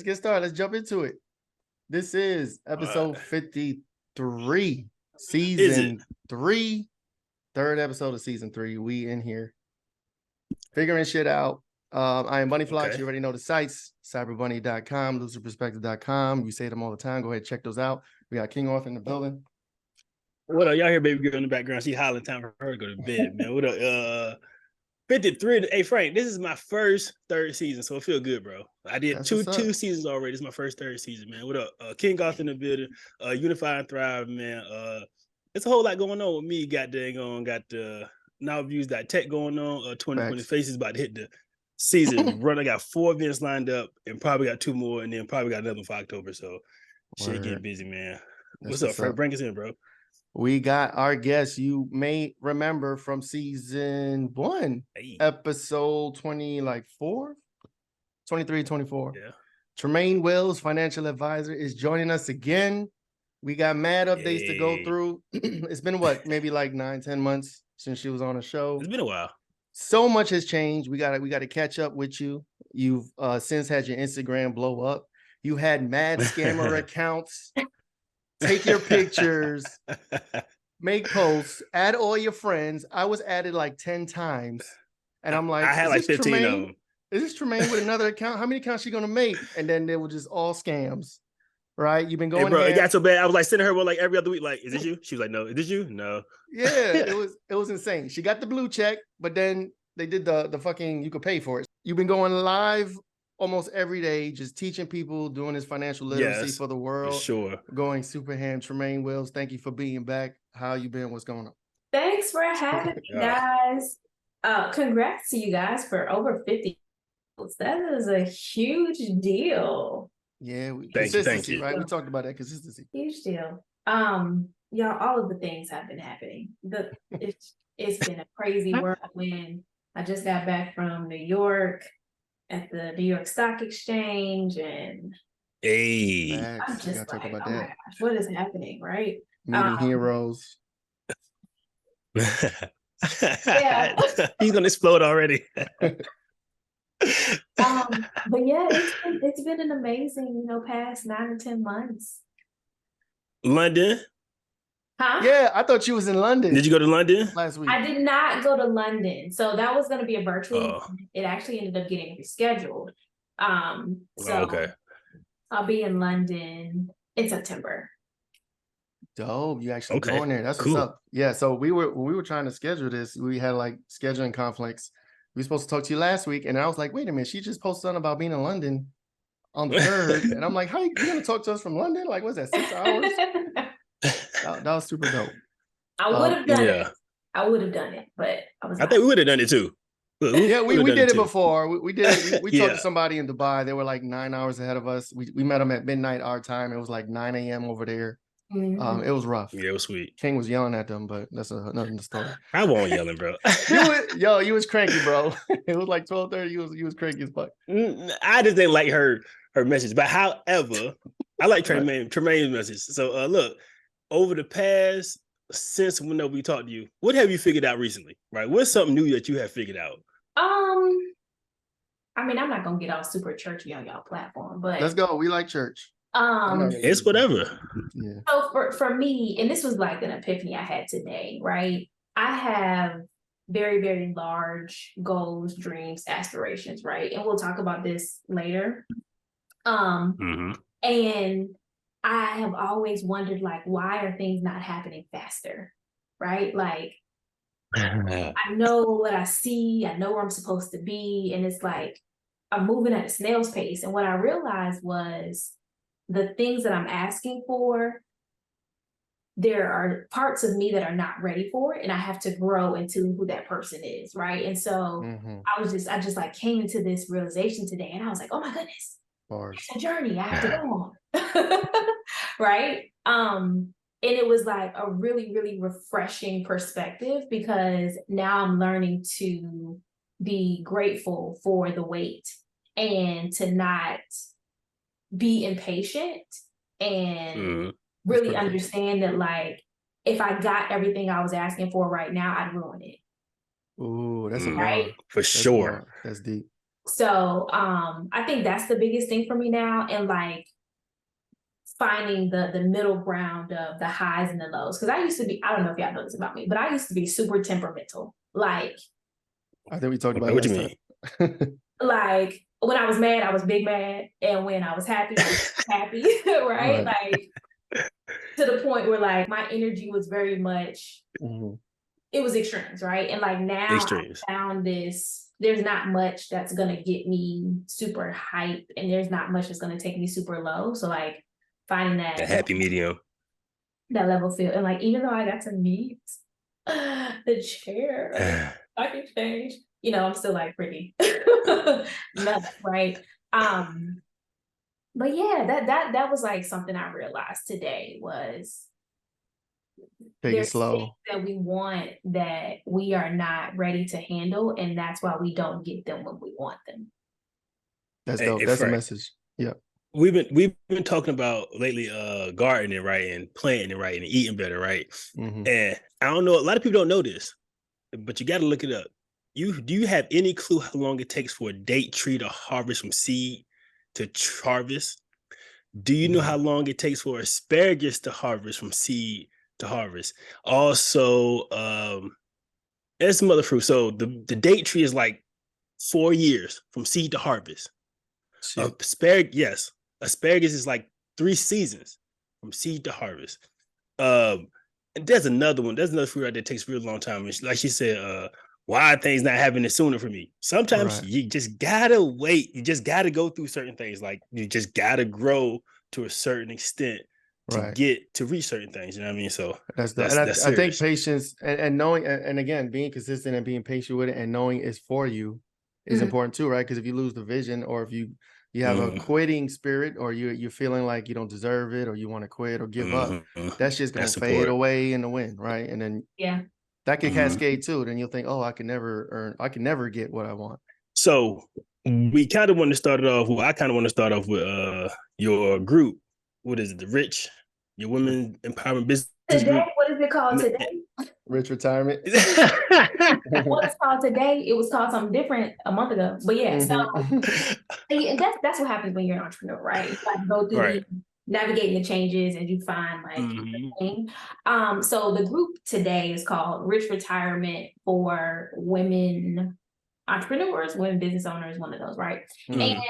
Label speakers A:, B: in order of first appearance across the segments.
A: let's get started. Let's jump into it. This is episode 53, season 3, third episode of season 3. We in here figuring shit out. I am Bunny Flacs. You already know the sites, cyberbunny.com, loserperspective.com. You say them all the time. Go ahead, check those out. We got King Arthur in the building.
B: What up? Y'all hear baby girl in the background. She hollering, time for her to go to bed, man. What up? 53. Hey, Frank, this is my first third season, so it feel good, bro. I did two seasons already. This is my first third season, man. What up? King Arthur in the building. Unify and Thrive, man. It's a whole lot going on with me. Got the now views that tech going on. 2020 Faces about to hit the season run. I got 4 events lined up and probably got 2 more, and then probably got another one for October. So shit getting busy, man. What's up, Frank? Bring us in, bro.
A: We got our guest. You may remember from season 1, episode 24, 23, 24.
B: Yeah.
A: Tremaine Wills, financial advisor, is joining us again. We got mad updates to go through. It's been what, maybe like 9-10 months since she was on the show.
B: It's been a while.
A: So much has changed. We got to catch up with you. You've since had your Instagram blow up. You had mad scammer accounts. Take your pictures, make posts, add all your friends. I was added like 10 times. And I'm like,
B: I had like 15 of them.
A: Is this Tremaine with another account? How many accounts she gonna make? And then they were just all scams. Right? You've been going.
B: Hey, bro, it got so bad. I was like sending her one like every other week, like, is this you? She was like, no, is this you? No.
A: Yeah, it was insane. She got the blue check, but then they did the fucking you could pay for it. You've been going live almost every day, just teaching people, doing this financial literacy for the world.
B: For sure.
A: Going super ham. Tremaine Wills, thank you for being back. How you been? What's going on?
C: Thanks for having me, guys. Congrats to you guys for over 50. That is a huge deal.
A: Yeah,
B: thank you.
A: Right? We talked about that consistency.
C: Huge deal. Y'all, all of the things have been happening. It's been a crazy whirlwind. I just got back from New York at the New York Stock Exchange, and I'm just like, oh my gosh, what is happening, right?
A: Meeting heroes.
C: Yeah.
B: He's gonna explode already.
C: But yeah, it's been an amazing, past 9 or 10 months.
B: London?
C: Huh?
A: Yeah, I thought you was in London.
B: Did you go to London
A: last week?
C: I did not go to London. So that was going to be a virtual. It actually ended up getting rescheduled.
B: Okay.
C: I'll be in London in September.
A: Dope. You actually going there. That's cool. What's up. Yeah. So when we were trying to schedule this, we had like scheduling conflicts. We were supposed to talk to you last week. And I was like, wait a minute, she just posted something about being in London on the 3rd. And I'm like, how you going to talk to us from London? Like, what's that, 6 hours? That was super dope.
C: I would have done it. I would have done it, but I think
B: we would have done it too.
A: We did it before. We did it. We talked to somebody in Dubai. They were like 9 hours ahead of us. We met them at midnight our time. It was like 9 a.m. over there. Mm-hmm. It was rough.
B: Yeah, it was sweet.
A: King was yelling at them, but that's another story.
B: I wasn't yelling, bro.
A: You was cranky, bro. It was like 12:30. You was cranky as fuck.
B: I just didn't like her message. But however, I like Tremaine's message. So look, over the past since when we talked to you, what have you figured out recently? Right? What's something new that you have figured out?
C: I mean, I'm not gonna get all super churchy on y'all platform, but
A: let's go. We like church.
B: It's whatever.
C: Yeah. So for me, and this was like an epiphany I had today, right? I have very, very large goals, dreams, aspirations, right? And we'll talk about this later. And I have always wondered, like, why are things not happening faster, right? Like, I know what I see, I know where I'm supposed to be, and it's like I'm moving at a snail's pace. And what I realized was the things that I'm asking for, there are parts of me that are not ready for it, and I have to grow into who that person is, right? And so I just like came into this realization today, and I was like, oh my goodness, it's a journey I have to go on, right? And it was like a really, really refreshing perspective, because now I'm learning to be grateful for the wait and to not be impatient and really understand that, like, if I got everything I was asking for right now, I'd ruin it.
A: Ooh, that's
C: right?
B: For sure.
A: That's deep.
C: So I think that's the biggest thing for me now, and like finding the middle ground of the highs and the lows. Because I used to be, I don't know if y'all know this about me, but I used to be super temperamental. Like,
A: I think we talked about
B: what
A: last
B: you
A: time.
C: Like when I was mad, I was big mad, and when I was happy, I was happy, right? Like to the point where like my energy was very much, it was extremes, right? And like now I found this, there's not much that's gonna get me super hype, and there's not much that's gonna take me super low. So like finding that
B: happy medium,
C: that level field. And like even though I got to meet the chair, I can change, you know, I'm still like pretty nuts, right? But yeah, that was like something I realized today was
A: take it slow.
C: That we want that we are not ready to handle, and that's why we don't get them when we want them.
A: That's dope. That's a message. Yeah.
B: We've been talking about lately gardening, right, and planting, right, and eating better, right? And I don't know, a lot of people don't know this, but you got to look it up. Do you have any clue how long it takes for a date tree to harvest from seed to harvest? Do you know how long it takes for asparagus to harvest from seed to harvest? Also, there's some other fruit. So the date tree is like 4 years from seed to harvest. Asparagus is like 3 seasons from seed to harvest. And there's another one. There's another fruit right there that takes a real long time. And like she said, why are things not happening sooner for me? Sometimes you just gotta wait. You just gotta go through certain things. Like you just gotta grow to a certain extent to get to reach certain things. You know what I mean? So
A: that's I think patience and knowing, and again, being consistent and being patient with it and knowing it's for you is important too, right? Because if you lose the vision, or if you have a quitting spirit, or you're feeling like you don't deserve it, or you want to quit or give up, that's just gonna fade away in the wind, right? And then that could cascade too. Then you'll think, oh, I can never get what I want.
B: So we kind of want to start it off. Well, I kind of want to start off with your group. What is it? Your women empowerment business group.
C: What is it called today?
A: Rich Retirement.
C: What it's called today? It was called something different a month ago. But yeah, so that's what happens when you're an entrepreneur, right? You like go through navigating the changes, and you find like the thing. So the group today is called Rich Retirement for Women Entrepreneurs, Women Business Owners, one of those, right? And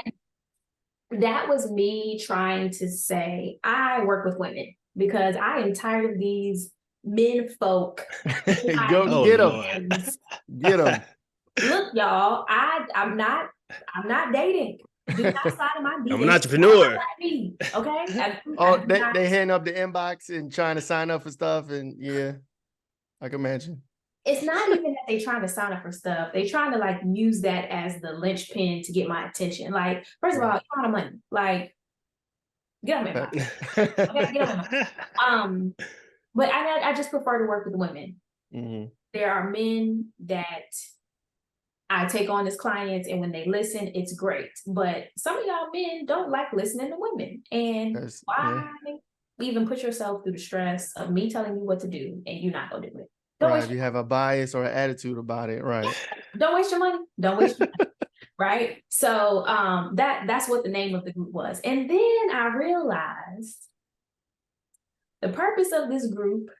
C: that was me trying to say, I work with women because I am tired of these men folk.
A: Go get them. Get them.
C: Look, y'all, I'm not dating. Do not slide in my DMs.
B: I'm an entrepreneur.
C: Okay.
A: They hand up the inbox and trying to sign up for stuff, and yeah, I can imagine.
C: It's not even that they're trying to sign up for stuff. They're trying to like use that as the linchpin to get my attention. Like, first of all, you're out of money. Like, get on my inbox. Okay, get on my inbox. But I just prefer to work with women. There are men that I take on as clients, and when they listen, it's great. But some of y'all men don't like listening to women. And why even put yourself through the stress of me telling you what to do and you're not going to do it?
A: Right, you have a bias or an attitude about it, right?
C: Don't waste your money. Don't waste your money. Right? So that's what the name of the group was. And then I realized the purpose of this group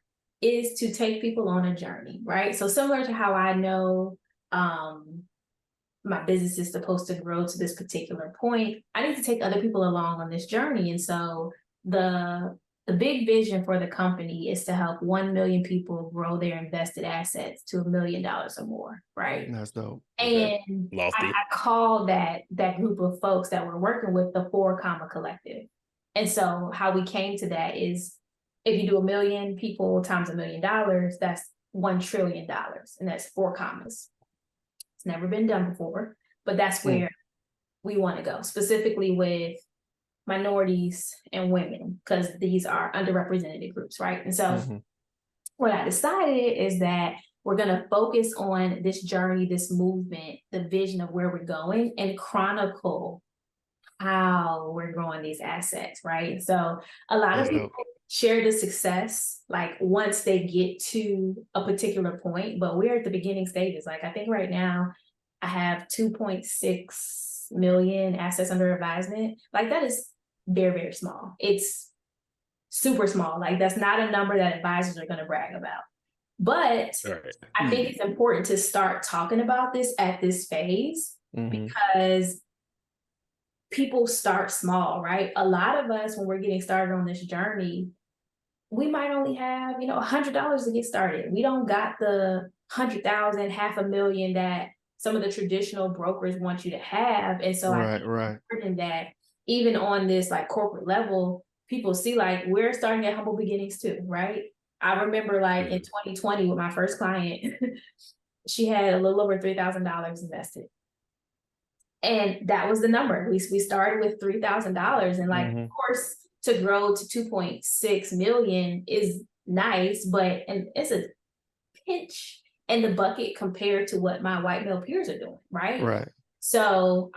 C: is to take people on a journey, right? So similar to how I know my business is supposed to grow to this particular point, I need to take other people along on this journey. And so the big vision for the company is to help 1 million people grow their invested assets to $1 million or more, right?
A: That's dope.
C: And I call that group of folks that we're working with the 4 Comma Collective. And so how we came to that is, if you do 1 million people times $1 million, that's $1 trillion, and that's 4 commas. It's never been done before, but that's where we want to go, specifically with minorities and women, because these are underrepresented groups, right? And so what I decided is that we're going to focus on this journey, this movement, the vision of where we're going, and chronicle how we're growing these assets, right? So a lot of people share the success, like once they get to a particular point, but we're at the beginning stages. Like I think right now I have 2.6 million assets under advisement. Like that is very, very small. It's super small. Like that's not a number that advisors are going to brag about. But I think it's important to start talking about this at this phase because people start small, right? A lot of us, when we're getting started on this journey, we might only have, $100 to get started. We don't got the 100,000, $500,000 that some of the traditional brokers want you to have. And so I think it's important that even on this like corporate level, people see like we're starting at humble beginnings too, right? I remember like in 2020 with my first client, she had a little over $3,000 invested. And that was the number. We started with $3,000 and like, of course, to grow to 2.6 million is nice, but it's a pinch in the bucket compared to what my white male peers are doing, right?
A: Right.
C: So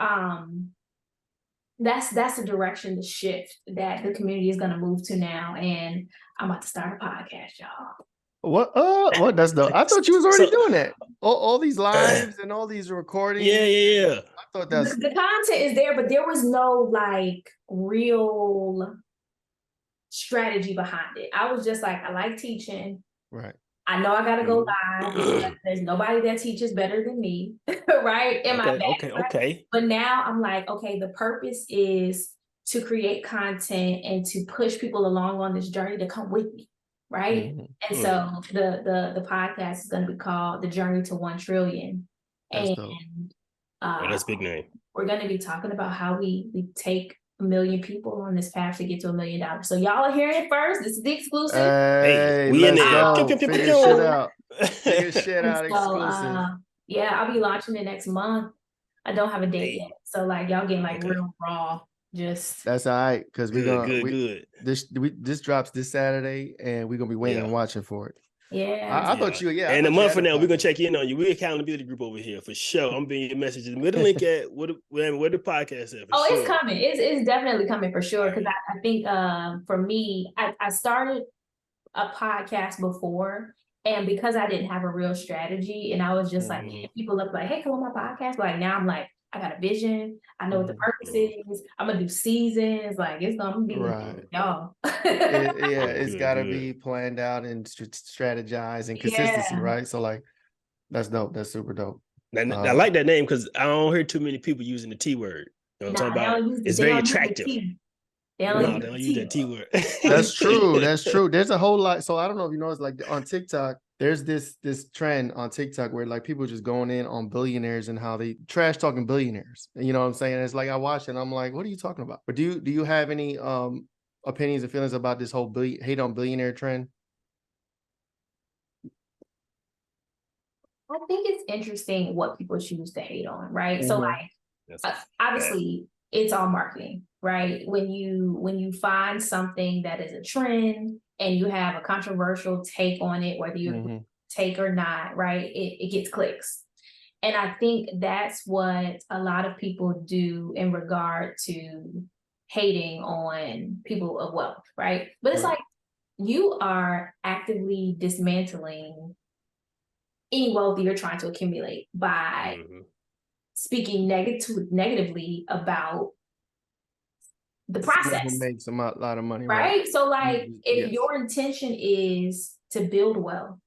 C: that's the direction, the shift that the community is going to move to now. And I'm about to start a podcast, y'all.
A: What? That's dope. I thought you was already doing that. All these lives and all these recordings.
B: Yeah.
C: I thought the content is there, but there was no like real strategy behind it. I was just like, I like teaching.
A: Right.
C: I know I gotta go live because there's nobody that teaches better than me, right?
B: Okay.
C: But now I'm like, okay, the purpose is to create content and to push people along on this journey to come with me, right? And so the podcast is going to be called The Journey to 1 Trillion.
A: That's
B: that's big name.
C: We're going to be talking about how we take 1 million people on this path to get to $1 million. So y'all are hearing it first. This is the exclusive.
A: Hey, we in there. Figure shit out. Figure shit out. Exclusive.
C: Yeah, I'll be launching it next month. I don't have a date yet, so like y'all getting like real raw. Just
A: that's all right because we're gonna
B: good.
A: This drops this Saturday and we're gonna be waiting and watching for it.
C: Yeah,
A: I thought you. Yeah,
B: and a month from now we're gonna check in on you. We're accountability group over here for sure. I'm being your messages. Where the link at? Where the podcast at?
C: It's coming. It's definitely coming for sure. Because I think for me, I started a podcast before. And because I didn't have a real strategy and I was just like, people look like, hey, come on my podcast. Like now I'm like, I got a vision. I know what the purpose is. I'm going to do seasons. Like it's going to be y'all.
A: It's got to be planned out and strategized and consistency, right? So like, that's dope. That's super dope.
B: I like that name because I don't hear too many people using the T word. You know what I'm talking about? It's very attractive. They don't use that T word.
A: That's true. That's true. There's a whole lot. So I don't know if you know, it's like on TikTok, there's this trend on TikTok where like people just going in on billionaires and how they trash talking billionaires. You know what I'm saying? It's like I watch it and I'm like, what are you talking about? But do you have any opinions and feelings about this whole hate on billionaire trend?
C: I think it's interesting what people choose to hate on, right? So like obviously it's all marketing, right? When you find something that is a trend and you have a controversial take on it, whether you take or not, right? It gets clicks. And I think that's what a lot of people do in regard to hating on people of wealth, right? But it's like you are actively dismantling any wealth you're trying to accumulate by speaking negatively about the process.
A: Makes a lot of money,
C: right? So like if your intention is to build wealth,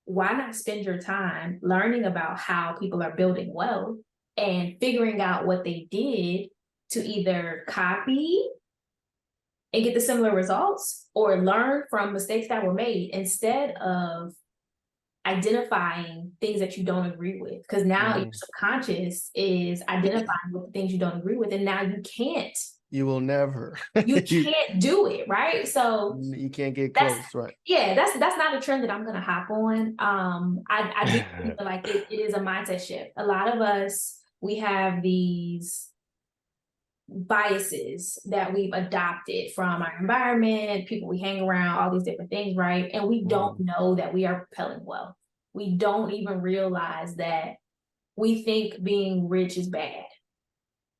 C: why not spend your time learning about how people are building wealth and figuring out what they did to either copy and get the similar results or learn from mistakes that were made instead of identifying things that you don't agree with, because now your subconscious is identifying with the things you don't agree with, and now you
A: will never
C: can't do it, right? So
A: you can't get close, right?
C: Yeah, that's not a trend that I'm gonna hop on. I do feel like it is a mindset shift. A lot of us, we have these biases that we've adopted from our environment, people we hang around, all these different things, right? And we don't know that we are propelling wealth. We don't even realize that we think being rich is bad.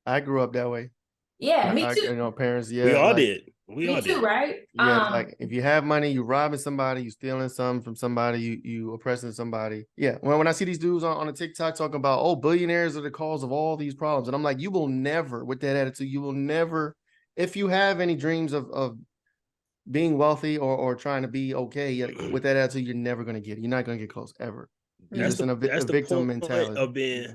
A: I grew up that way.
C: Yeah, me too.
A: Parents,
B: we all did. We all did.
C: Right?
A: Yeah, like if you have money, you robbing somebody, you stealing something from somebody, you oppressing somebody. Yeah. When I see these dudes on a TikTok talking about, oh, billionaires are the cause of all these problems. And I'm like, you will never, with that attitude, you will never, if you have any dreams of being wealthy or trying to be okay, with that attitude, you're never going to get it. You're not going to get close ever. You're just in a victim mentality.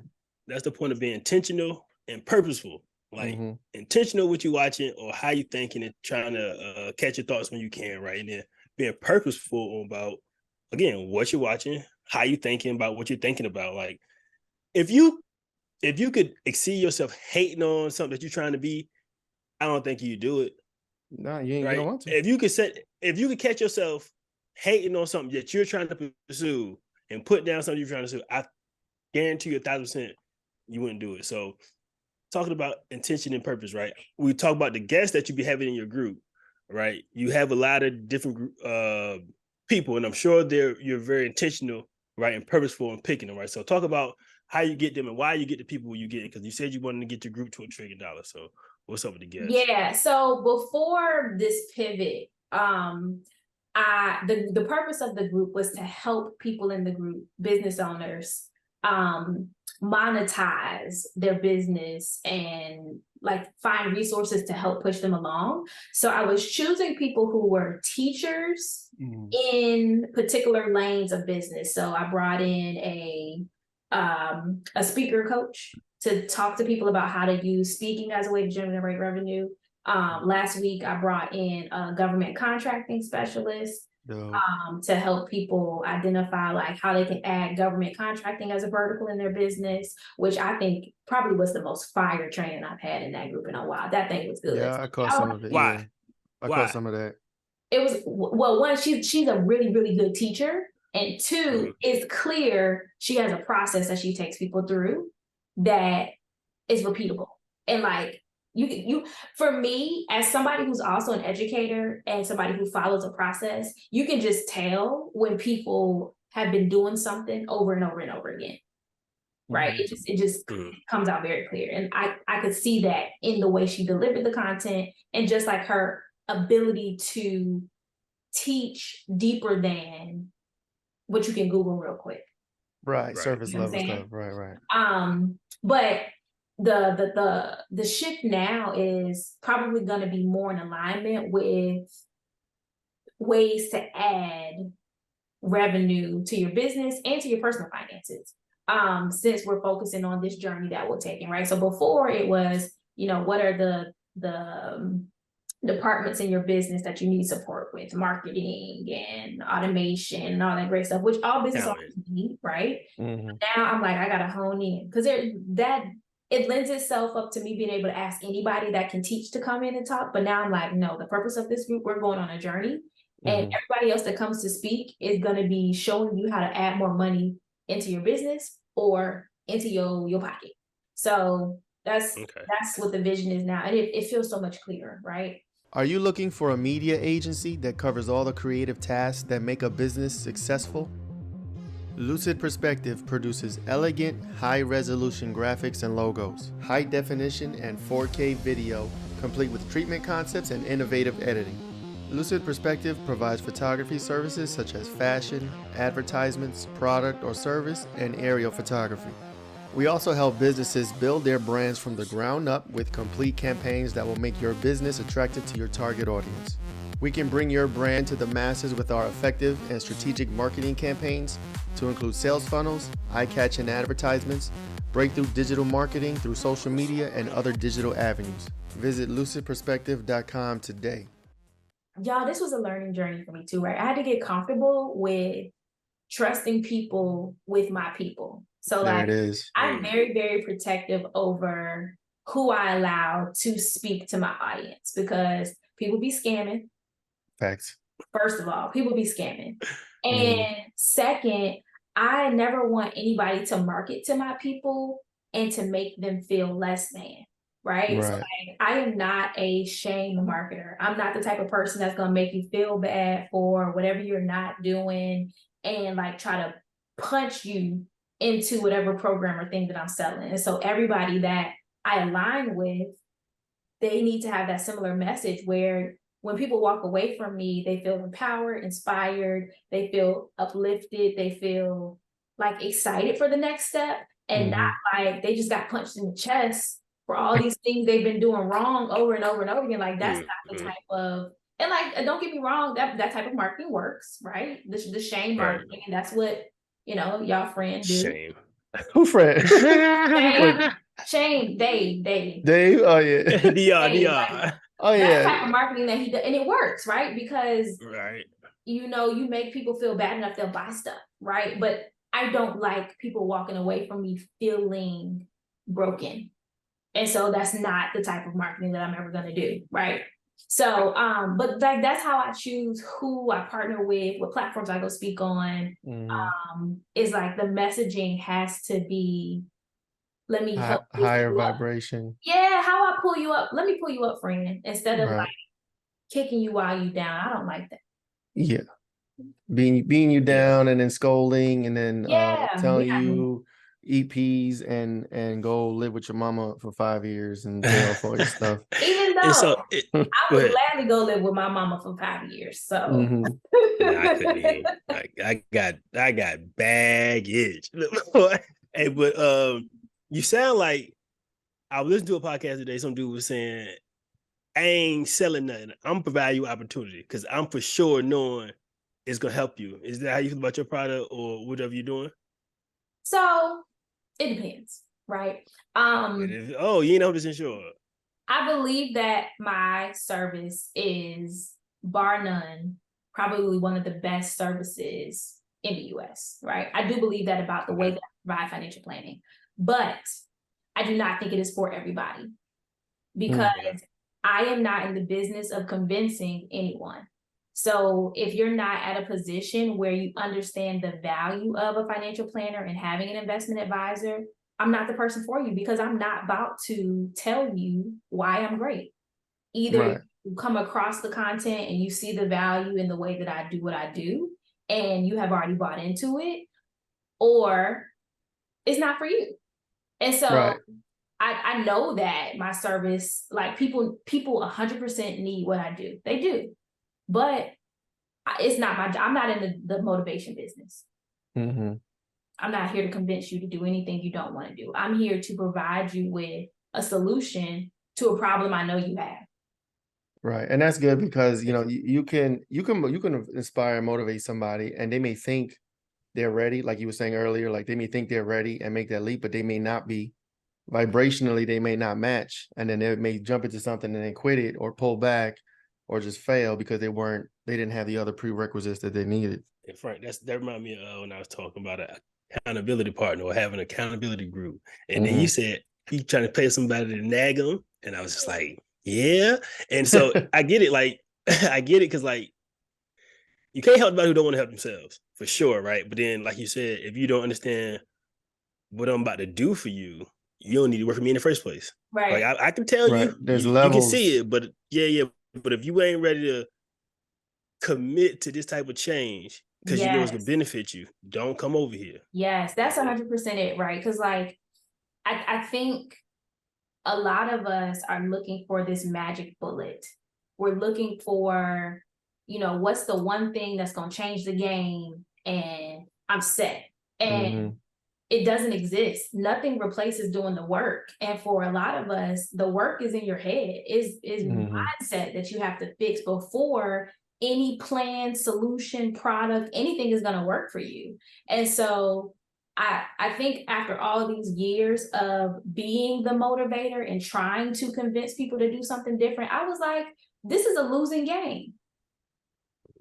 B: That's the point of being intentional and purposeful. Like intentional what you watching or how you thinking and trying to catch your thoughts when you can, right? And then being purposeful about, again, what you're watching, how you thinking about what you're thinking about. Like if you could exceed yourself hating on something that you're trying to be, I don't think you do it.
A: No, you don't want to.
B: If you could catch yourself hating on something that you're trying to pursue and put down something you're trying to pursue, I guarantee you 1,000% you wouldn't do it. So talking about intention and purpose, right? We talk about the guests that you be having in your group, right? You have a lot of different people, and I'm sure you're very intentional, right, and purposeful in picking them, right? So talk about how you get them and why you get the people you get, because you said you wanted to get your group to $1 trillion. So what's up with the guests?
C: Yeah. So before this pivot, the purpose of the group was to help people in the group, business owners, monetize their business and like find resources to help push them along. So I was choosing people who were teachers in particular lanes of business. So I brought in a speaker coach to talk to people about how to use speaking as a way to generate revenue. Last week I brought in a government contracting specialist to help people identify like how they can add government contracting as a vertical in their business, which I think probably was the most fire training I've had in that group in a while. That thing was good.
A: Yeah, I caught some of it.
B: Why?
A: Yeah. I caught some of that.
C: It was, well, one, she's a really, really good teacher. And two, it's clear she has a process that she takes people through that is repeatable. And like, you for me, as somebody who's also an educator and somebody who follows a process, you can just tell when people have been doing something over and over and over again. Right. It just comes out very clear. And I could see that in the way she delivered the content and just like her ability to teach deeper than what you can Google real quick.
A: Right. Surface level stuff. Right.
C: But the shift now is probably going to be more in alignment with ways to add revenue to your business and to your personal finances. Since we're focusing on this journey that we're taking, right? So before it was, what are the departments in your business that you need support with, marketing and automation and all that great stuff, which all business owners need, right? Now I'm like, I gotta hone in because it lends itself up to me being able to ask anybody that can teach to come in and talk. But now I'm like, no, the purpose of this group, we're going on a journey. And everybody else that comes to speak is going to be showing you how to add more money into your business or into your pocket. So that's what the vision is now. And it feels so much clearer, right?
A: Are you looking for a media agency that covers all the creative tasks that make a business successful? Lucid Perspective produces elegant, high-resolution graphics and logos, high definition and 4K video, complete with treatment concepts and innovative editing. Lucid Perspective provides photography services such as fashion, advertisements, product or service, and aerial photography. We also help businesses build their brands from the ground up with complete campaigns that will make your business attractive to your target audience. We can bring your brand to the masses with our effective and strategic marketing campaigns to include sales funnels, eye-catching advertisements, breakthrough digital marketing through social media, and other digital avenues. Visit lucidperspective.com today.
C: Y'all, this was a learning journey for me too, right? I had to get comfortable with trusting people with my people. So
A: there it is.
C: I'm very, very protective over who I allow to speak to my audience because people be scamming.
A: Facts. First
C: of all, people be scamming. And second, I never want anybody to market to my people and to make them feel less than. Right. So I am not a shame marketer. I'm not the type of person that's going to make you feel bad for whatever you're not doing and like try to punch you into whatever program or thing that I'm selling. And so everybody that I align with, they need to have that similar message where when people walk away from me, they feel empowered, inspired, they feel uplifted, they feel like excited for the next step, and not like they just got punched in the chest for all these things they've been doing wrong over and over and over again. Like that's not the type of, and like, don't get me wrong, that type of marketing works, right? The shame marketing, and that's what, you know, y'all friend do.
B: Shame.
A: Who friend?
C: Shame, Dave.
A: Dave? Oh yeah.
B: DR.
A: Oh yeah.
C: That type of marketing that he does, and it works, right? Because you know, you make people feel bad enough, they'll buy stuff, right? But I don't like people walking away from me feeling broken. And so that's not the type of marketing that I'm ever gonna do, right? So, but like that's how I choose who I partner with, what platforms I go speak on. Is like the messaging has to be, let me help
A: higher vibration.
C: Yeah, how I pull you up. Let me pull you up, friend, instead of like kicking you while you down. I don't like that.
A: Yeah, being you down and then scolding and then telling you eat peas and go live with your mama for 5 years and pay off all your stuff.
C: Even though I would gladly go live with my mama for 5 years. So
B: I couldn't even. I got baggage. Hey, but you sound like, I was listening to a podcast today. Some dude was saying, I ain't selling nothing. I'm providing you opportunity because I'm for sure knowing it's gonna help you. Is that how you feel about your product or whatever you're doing?
C: So it depends, right?
B: You ain't 100% sure.
C: I believe that my service is, bar none, probably one of the best services in the US, right? I do believe that about the way that I provide financial planning, but I do not think it is for everybody, because I am not in the business of convincing anyone. So if you're not at a position where you understand the value of a financial planner and having an investment advisor, I'm not the person for you, because I'm not about to tell you why I'm great. Either you come across the content and you see the value in the way that I do what I do, and you have already bought into it, or it's not for you. And so I know that my service, like people 100% need what I do. They do. But it's not my job. I'm not in the motivation business. I'm not here to convince you to do anything you don't want to do. I'm here to provide you with a solution to a problem I know you have.
A: Right. And that's good, because you know, you can inspire and motivate somebody, and they may think they're ready, like you were saying earlier, like they may think they're ready and make that leap, but they may not be. Vibrationally, they may not match, and then they may jump into something and then quit it or pull back or just fail because they didn't have the other prerequisites that they needed.
B: And Frank, that reminded me of when I was talking about an accountability partner or having an accountability group. And then you said you trying to pay somebody to nag them. And I was just like, yeah. And so I get it. Like, I get it, because like, you can't help anybody who don't want to help themselves, for sure, right? But then, like you said, if you don't understand what I'm about to do for you, you don't need to work for me in the first place.
C: Right.
B: Like I can tell you,
A: there's
B: you
A: levels.
B: can see it, but but if you ain't ready to commit to this type of change, because you know it's gonna benefit you, don't come over here.
C: Yes, that's 100% it, right? Because like I think a lot of us are looking for this magic bullet. We're looking for, you know, what's the one thing that's gonna change the game and I'm set. And it doesn't exist. Nothing replaces doing the work. And for a lot of us, the work is in your head, is mindset that you have to fix before any plan, solution, product, anything is going to work for you. And so I think after all these years of being the motivator and trying to convince people to do something different, I was like, this is a losing game.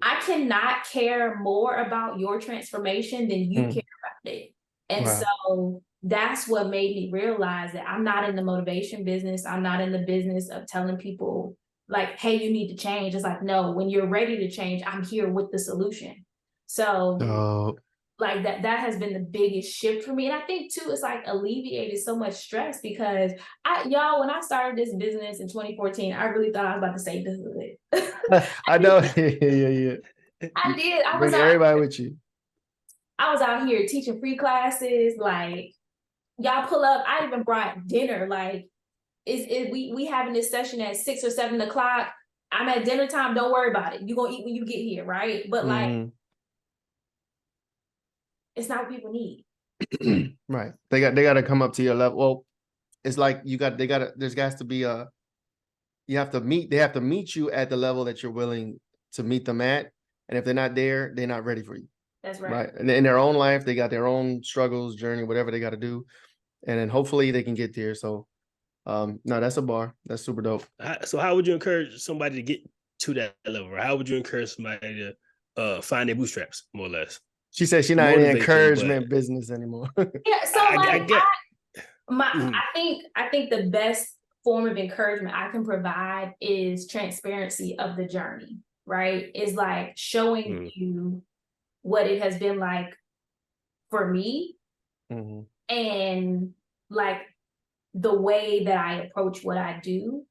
C: I cannot care more about your transformation than you care about it. And so that's what made me realize that I'm not in the motivation business. I'm not in the business of telling people like, hey, you need to change. It's like, no, when you're ready to change, I'm here with the solution. So like that has been the biggest shift for me. And I think too, it's like alleviated so much stress, because y'all, when I started this business in 2014, I really thought I was about to save the hood.
A: I know. Yeah.
C: I did. I
A: bring everybody with you.
C: I was out here teaching free classes, like y'all pull up. I even brought dinner. Like, we having this session at 6 or 7 o'clock. I'm at dinner time, don't worry about it. You're gonna eat when you get here, right? But like it's not what people need.
A: Right. They got to come up to your level. Well, it's like there's got to be they have to meet you at the level that you're willing to meet them at. And if they're not there, they're not ready for you.
C: That's right.
A: Right. And in their own life, they got their own struggles, journey, whatever they got to do. And then hopefully they can get there. So no, that's a bar. That's super dope.
B: So how would you encourage somebody to get to that level? Or how would you encourage somebody to find their bootstraps, more or less?
A: She said she's not in the encouragement business anymore.
C: Yeah, so I think the best form of encouragement I can provide is transparency of the journey, right? Is like showing you what it has been like for me and like the way that I approach what I do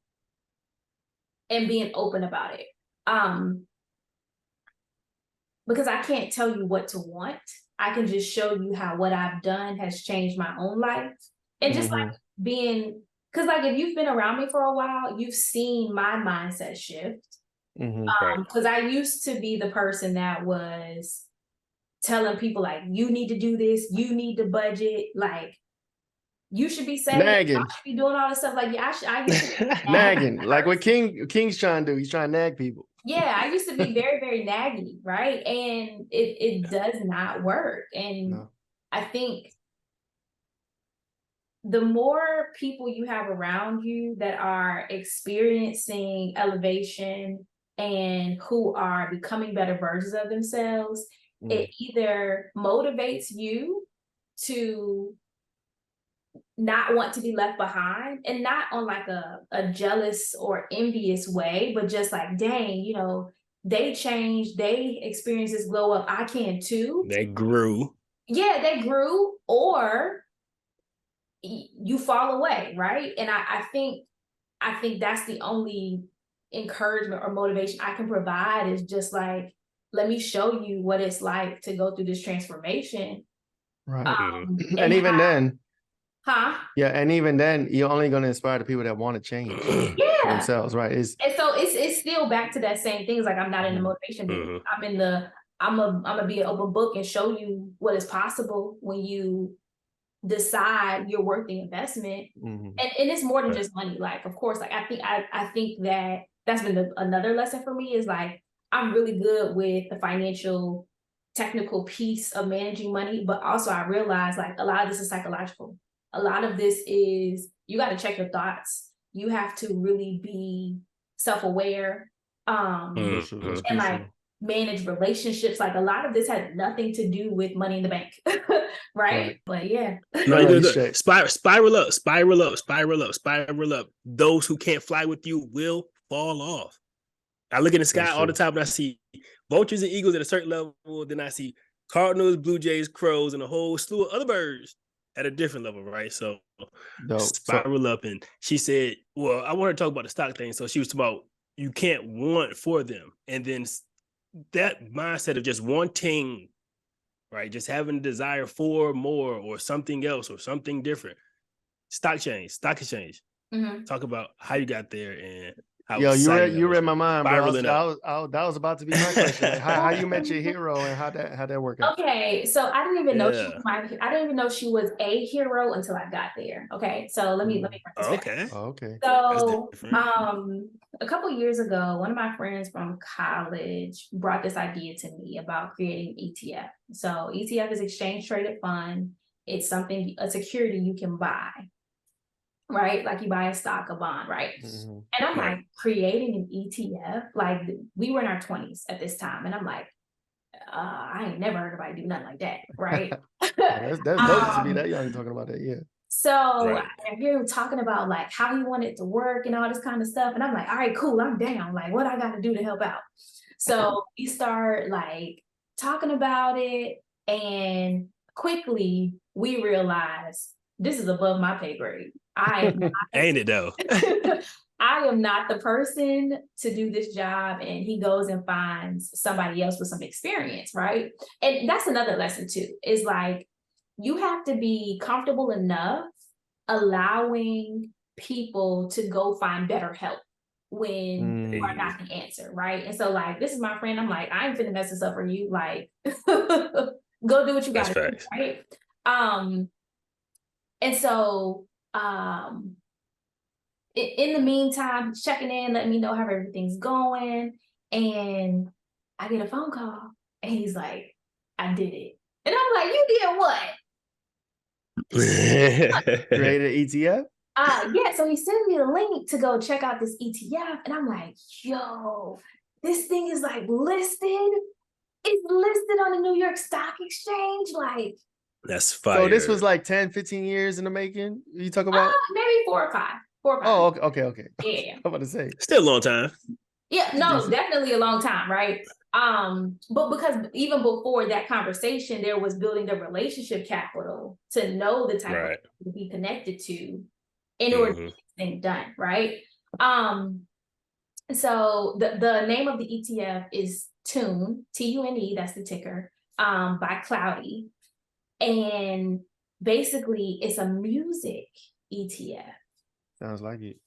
C: and being open about it. Because I can't tell you what to want. I can just show you how what I've done has changed my own life. And just like being, because like if you've been around me for a while, you've seen my mindset shift. Because I used to be the person that was telling people like, you need to do this, you need to budget, like you should be saving, I should be doing all this stuff. Like I used to be
A: nagging, like what King's trying to do. He's trying to nag people.
C: Yeah, I used to be very, very naggy, right? And it does not work. And I think the more people you have around you that are experiencing elevation and who are becoming better versions of themselves, it either motivates you to not want to be left behind, and not on like a jealous or envious way, but just like, dang, you know, they changed, they experienced this glow up, I can too.
B: They grew.
C: Yeah, they grew, or you fall away, right? And I think that's the only encouragement or motivation I can provide, is just like, let me show you what it's like to go through this transformation.
A: Right. And even then,
C: yeah,
A: and even then, you're only going to inspire the people that want to change themselves, right? And
C: so it's still back to that same thing. It's like, I'm not in the motivation business. I'm gonna be an open book and show you what is possible when you decide you're worth the investment. And it's more than just money. Like, of course, like I think that that's been another lesson for me, is like, I'm really good with the financial technical piece of managing money, but also I realize like a lot of this is psychological. A lot of this is, you got to check your thoughts. You have to really be self-aware, and like manage relationships. Like a lot of this had nothing to do with money in the bank, right? But yeah.
B: Spiral up, spiral up, spiral up, spiral up. Those who can't fly with you will fall off. I look in the sky all the time and I see vultures and eagles at a certain level. Then I see cardinals, blue jays, crows, and a whole slew of other birds at a different level, right? So spiral up. And she said, well, I want her to talk about the stock thing. So she was talking about, you can't want for them. And then that mindset of just wanting, right? Just having a desire for more or something else or something different. Stock exchange. Talk about how you got there and how.
A: Yo, you read my mind, bro. That was about to be my question. Like, how you met your hero and how that worked out?
C: Okay, so I didn't even know I didn't even know she was a hero until I got there. Okay, so let me
B: okay.
C: So a couple years ago, one of my friends from college brought this idea to me about creating ETF. So ETF is exchange traded fund. It's a security you can buy, right? Like you buy a stock, a bond, right? And I'm like, creating an ETF, like we were in our 20s at this time. And I'm like, I ain't never heard anybody do nothing like that, right?
A: That's dope to be that young talking about that, yeah.
C: So I hear him talking about like how he wanted it to work and all this kind of stuff. And I'm like, all right, cool, I'm down. Like, what I got to do to help out? So we start like talking about it, and quickly we realize this is above my pay grade. I am not,
B: ain't it though?
C: I am not the person to do this job. And he goes and finds somebody else with some experience, right? And that's another lesson too, is like, you have to be comfortable enough allowing people to go find better help, when you are not the answer, right? And so like, this is my friend. I'm like, I ain't finna mess this up for you. Like, go do what you gotta do, right? And so in the meantime, checking in, letting me know how everything's going. And I get a phone call and he's like, I did it. And I'm like, you did what?
A: Created ETF?
C: Yeah, so he sent me the link to go check out this ETF. And I'm like, yo, this thing is like listed. It's listed on the New York Stock Exchange. Like,
B: that's fire.
A: So this was like 10, 15 years in the making? You talk about?
C: Maybe 4 or 5. 4 or 5.
A: Oh, okay.
C: Yeah.
A: I'm about to say.
B: Still a long time.
C: Yeah, no, definitely a long time, right? But because even before that conversation, there was building the relationship capital to know the type of to be connected to in order to get this thing done, right? So the name of the ETF is Tune, Tune, that's the ticker, by Cloudy. And basically it's a music ETF.
A: Sounds like it.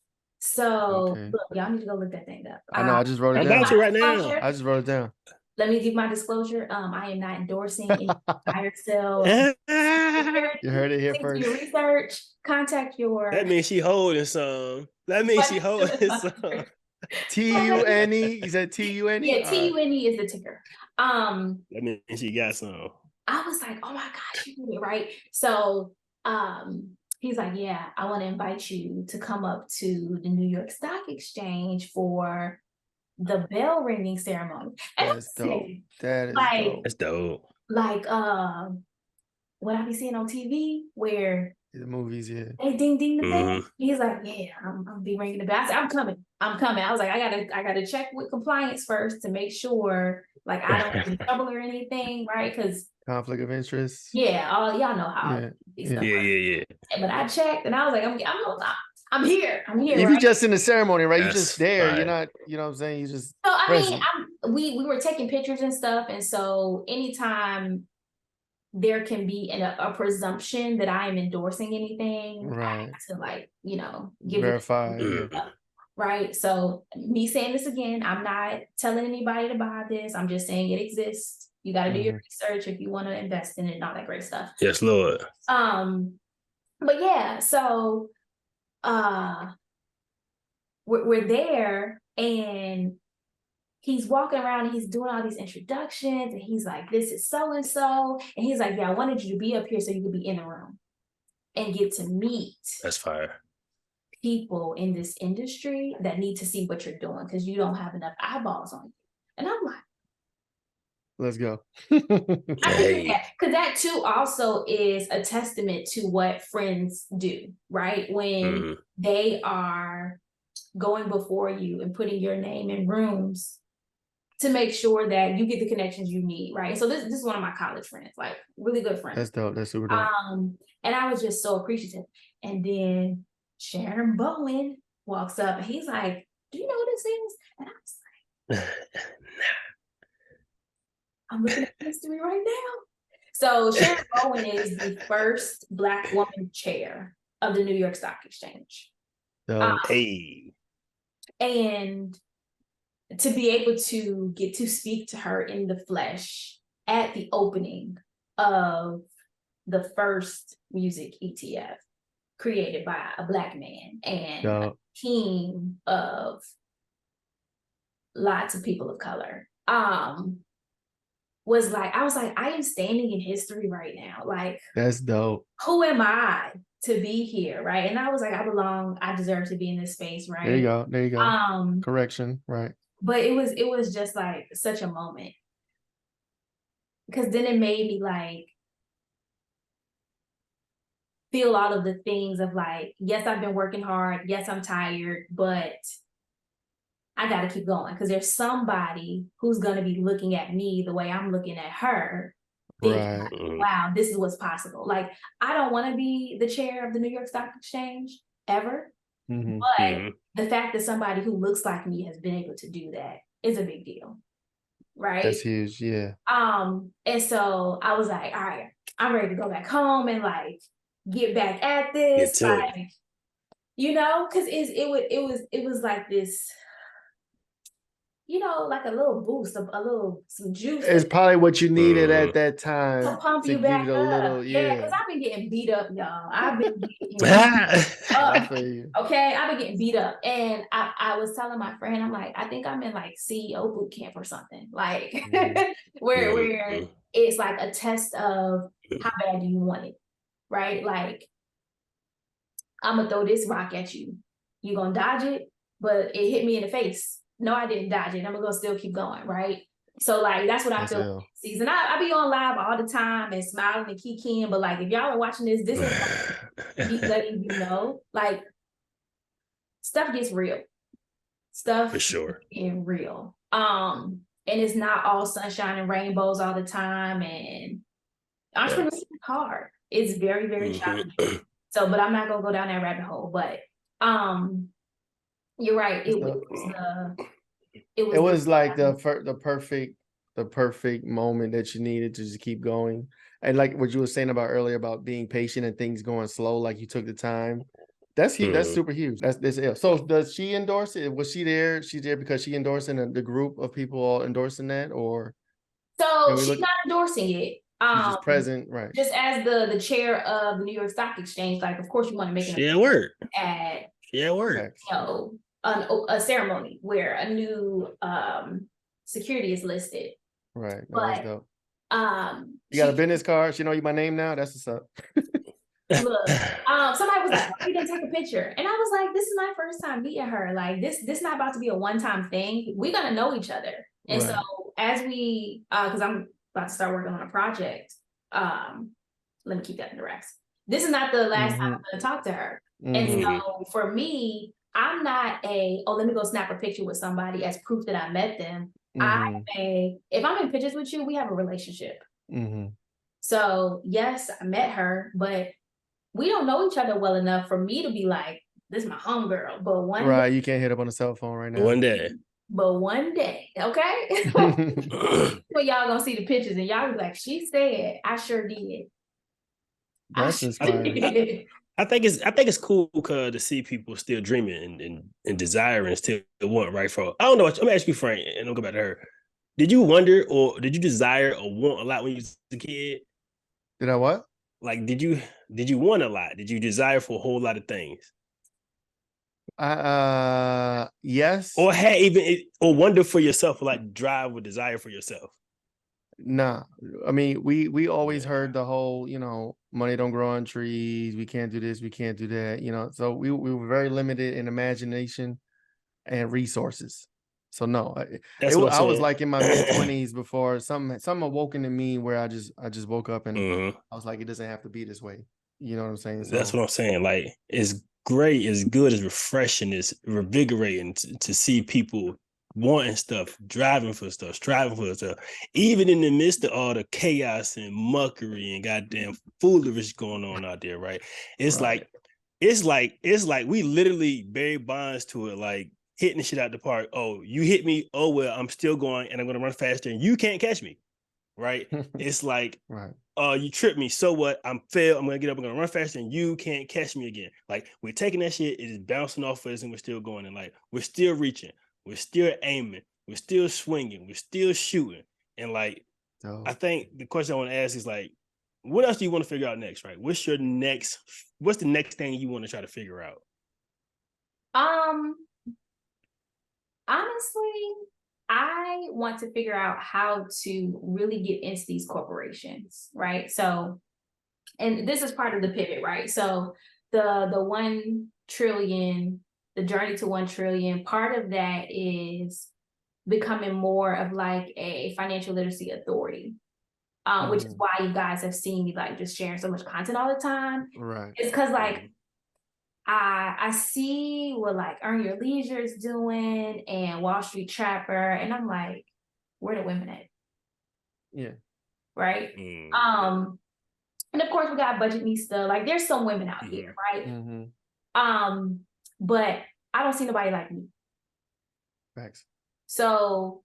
C: So look, y'all need to go look that thing up.
A: I know, I just wrote it down.
B: I got you right now.
A: I just wrote it down.
C: Let me give my disclosure. I am not endorsing any fire sale.
A: You heard it here first.
C: Your research, contact your.
B: That means she holding some. That means she holding some.
A: T-U-N-E. You said T-U-N-E?
C: Yeah, T-U-N-E is the ticker.
B: That means she got some.
C: I was like, oh my gosh, you did it, right? So he's like, yeah, I want to invite you to come up to the New York Stock Exchange for the bell ringing ceremony. And
A: that's dope. That is
C: like,
A: dope.
B: That's dope.
C: Like what I be seeing on TV where
A: the movies, yeah.
C: They ding the bell. He's like, yeah, I'm be ringing the bell. I said, I'm coming. I was like, I gotta check with compliance first to make sure like I don't get in trouble or anything, right? Because
A: conflict of interest.
C: Yeah, y'all know how these stuff
B: yeah.
C: But I checked and I was like, I'm here.
A: If you're just in the ceremony, right? You're just there.
B: Right.
A: You're not, you know what I'm saying? You just
C: so I mean, we were taking pictures and stuff, and so anytime there can be a presumption that I am endorsing anything, right? I have to like, give
A: verify.
C: Right. So me saying this again, I'm not telling anybody to buy this. I'm just saying it exists. You got to do your research if you want to invest in it and all that great stuff.
B: Yes, Lord.
C: But yeah, so we're there and he's walking around and he's doing all these introductions and he's like, this is so-and-so. And he's like, yeah, I wanted you to be up here so you could be in the room and get to meet.
B: That's fire. People
C: in this industry that need to see what you're doing because you don't have enough eyeballs on you. And I'm like,
A: let's go.
C: Because that too also is a testament to what friends do, right? When they are going before you and putting your name in rooms to make sure that you get the connections you need, right? So this is one of my college friends, like really good friends.
A: That's dope. That's super dope.
C: And I was just so appreciative. And then Sharon Bowen walks up and he's like, do you know what this is? And I was like, I'm looking at history right now. So Sharon Bowen is the first Black woman chair of the New York Stock Exchange. And to be able to get to speak to her in the flesh at the opening of the first music ETF created by a Black man and a team of lots of people of color, was like, I was like, I am standing in history right now. Like, that's dope. Who am I to be here, right? And I was like, I deserve to be in this space, right?
A: There you go. Correction, right.
C: But it was just like such a moment. Because then it made me like feel all of the things of like, yes, I've been working hard. Yes, I'm tired, but I got to keep going because there's somebody who's going to be looking at me the way I'm looking at her. Thinking, like, wow, this is what's possible. Like, I don't want to be the chair of the New York Stock Exchange ever. But the fact that somebody who looks like me has been able to do that is a big deal. Right.
A: That's huge. Yeah.
C: And so I was like, all right, I'm ready to go back home and like get back at this. Like, because it was like this you know, like a little boost, some juice.
A: It's probably what you needed at that time
C: to pump you
A: give
C: back
A: you a little,
C: up. Yeah, because I've been getting beat up, y'all. I've been getting
A: I feel you.
C: Okay, I've been getting beat up. And I was telling my friend, I'm like, I think I'm in like CEO boot camp or something. Like where it's like a test of how bad do you want it, right? Like, I'm gonna throw this rock at you. You gonna dodge it, but it hit me in the face. No, I didn't dodge it. I'm gonna still keep going, right? So like that's what I feel season. I be on live all the time and smiling and kikiing, but like if y'all are watching this is like me letting you know, like stuff gets real. Stuff
B: for sure
C: getting real. And it's not all sunshine and rainbows all the time. And entrepreneurship is hard. It's very, very challenging. So, but I'm not gonna go down that rabbit hole. But you're right. It was
A: like the perfect moment that you needed to just keep going. And like what you were saying about earlier about being patient and things going slow, like you took the time. That's huge. That's super huge. That's it. So does she endorse it? Was she there? She's there because she endorsing the group of people all endorsing that, or
C: so she's not endorsing it.
A: She's just present, right?
C: Just as the chair of the New York Stock Exchange, like of course you want to make
B: an word
C: at
B: word.
C: You know, a ceremony where a new security is listed.
A: Right. No, that's dope. You got a business card? She know you by name now? That's what's up.
C: Look, somebody was like, "We didn't take a picture," and I was like, "This is my first time meeting her. Like, this not about to be a one-time thing. We're gonna know each other." And so, as we, because I'm about to start working on a project, let me keep that in the racks. This is not the last time I'm gonna talk to her. And so, for me, I'm not let me go snap a picture with somebody as proof that I met them. If I'm in pictures with you, we have a relationship. So yes, I met her, but we don't know each other well enough for me to be like, this is my homegirl. But one day,
A: you can't hit up on the cell phone right now.
B: One day,
C: okay? When y'all gonna see the pictures and y'all be like, she said, I sure did.
A: That's inspiring.
B: I think it's cool to see people still dreaming and desiring, still want, right? I don't know. Let me ask you, Frank, and I'll go back to her. Did you wonder, or did you desire or want a lot when you was a kid?
A: Did I what?
B: Like, did you want a lot? Did you desire for a whole lot of things?
A: Yes.
B: Or or wonder for yourself, or like drive or desire for yourself?
A: Nah, I mean, we always heard the whole, money don't grow on trees. We can't do this. We can't do that. So we were very limited in imagination and resources. So no, I was like in my mid-20s before something awoken in me where I just woke up and I was like, it doesn't have to be this way. You know what I'm saying? So,
B: that's what I'm saying. Like, it's great, it's good, it's refreshing, it's revigorating to see people wanting stuff, driving for stuff, striving for stuff, even in the midst of all the chaos and muckery and goddamn foolery going on out there, right? It's like we literally bury bonds to it, like hitting the shit out the park. Oh, you hit me. Oh, well, I'm still going and I'm going to run faster and you can't catch me. Right. It's like, you tripped me. So what? I'm going to get up. I'm going to run faster and you can't catch me again. Like, we're taking that shit. It is bouncing off us and we're still going. And like, we're still reaching. We're still aiming. We're still swinging. We're still shooting. And like, I think the question I want to ask is like, what else do you want to figure out next? Right. What's the next thing you want to try to figure out?
C: Honestly, I want to figure out how to really get into these corporations, right? So, and this is part of the pivot, right? So the 1 trillion, the journey to 1 trillion, part of that is becoming more of like a financial literacy authority, which is why you guys have seen me like just sharing so much content all the time.
A: Right.
C: It's because like I see what like Earn Your Leisure is doing and Wall Street Trapper, and I'm like, where the women at?
A: Yeah.
C: Right. And of course we got Budgetnista. Like there's some women out here, right? But I don't see nobody like me.
A: Thanks.
C: So